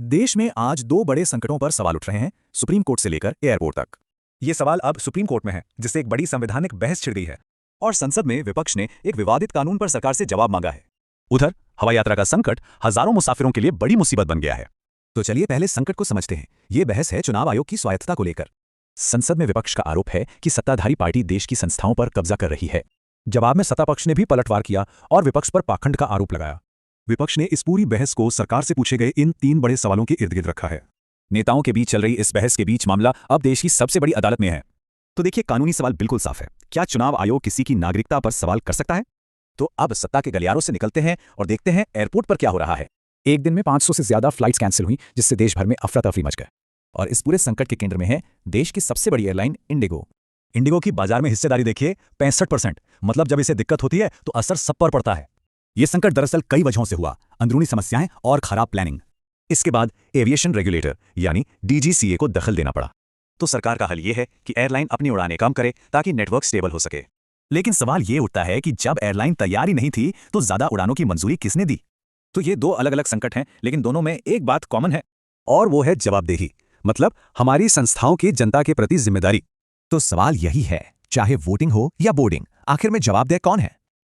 देश में आज दो बड़े संकटों पर सवाल उठ रहे हैं, सुप्रीम कोर्ट से लेकर एयरपोर्ट तक। ये सवाल अब सुप्रीम कोर्ट में है, जिससे एक बड़ी संवैधानिक बहस छिड़ गई है। और संसद में विपक्ष ने एक विवादित कानून पर सरकार से जवाब मांगा है। उधर हवाई यात्रा का संकट हजारों मुसाफिरों के लिए बड़ी मुसीबत बन गया है। तो चलिए पहले संकट को समझते हैं। ये बहस है चुनाव आयोग की स्वायत्तता को लेकर। संसद में विपक्ष का आरोप है कि सत्ताधारी पार्टी देश की संस्थाओं पर कब्जा कर रही है। जवाब में सत्ता पक्ष ने भी पलटवार किया और विपक्ष पर पाखंड का आरोप लगाया। विपक्ष ने इस पूरी बहस को सरकार से पूछे गए इन तीन बड़े सवालों के इर्द गिर्द रखा है। नेताओं के बीच चल रही इस बहस के बीच मामला अब देश की सबसे बड़ी अदालत में है। तो देखिए, कानूनी सवाल बिल्कुल साफ है। क्या चुनाव आयोग किसी की नागरिकता पर सवाल कर सकता है? तो अब सत्ता के गलियारों से निकलते हैं और देखते हैं एयरपोर्ट पर क्या हो रहा है। एक दिन में 500 से ज्यादा फ्लाइट्स कैंसिल हुई, जिससे देश भर में अफरा तफरी मच गई। और इस पूरे संकट के केंद्र में है देश की सबसे बड़ी एयरलाइन इंडिगो। इंडिगो की बाजार में हिस्सेदारी देखिए 65%। मतलब जब इसे दिक्कत होती है तो असर सब पर पड़ता है। यह संकट दरअसल कई वजहों से हुआ, अंदरूनी समस्याएं और खराब प्लानिंग। इसके बाद एविएशन रेगुलेटर यानी डीजीसीए को दखल देना पड़ा। तो सरकार का हल यह है कि एयरलाइन अपनी उड़ानें कम करे ताकि नेटवर्क स्टेबल हो सके। लेकिन सवाल यह उठता है कि जब एयरलाइन तैयार ही नहीं थी तो ज्यादा उड़ानों की मंजूरी किसने दी? तो ये दो अलग अलग संकट हैं, लेकिन दोनों में एक बात कॉमन है, और वो है जवाबदेही। मतलब हमारी संस्थाओं की जनता के प्रति जिम्मेदारी। तो सवाल यही है, चाहे वोटिंग हो या बोर्डिंग, आखिर में जवाबदेह कौन है?